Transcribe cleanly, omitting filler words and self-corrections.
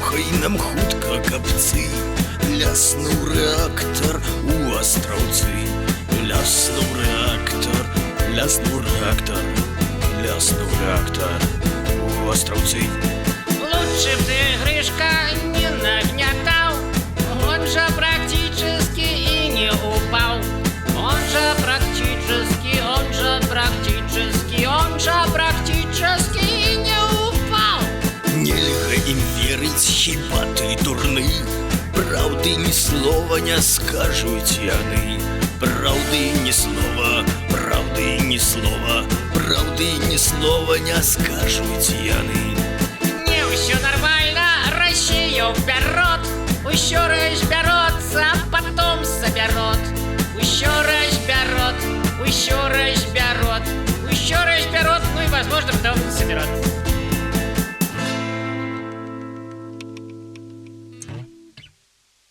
Хай нам хутка капцы, ляснуў рэактар у Астраўцы. Ляснуў рэактар, ляснуў рэактар, ляснуў рэактар у Астраўцы. Лучше б ты, Гришка, не нагнетал, он же практически и не упал. Он же практически, он же практически, он же практически и не упал. Нельга ім верыць, хіба ты дурны, правды ні слова не скажуць яны. Правды ні слова, правды ні слова, правды ні слова не скажуць яны. Не все нормально, Россия вперед, еще раз берется, а потом соберет. Еще раз берет, еще раз берет, еще раз берет, ну и возможно потом соберет.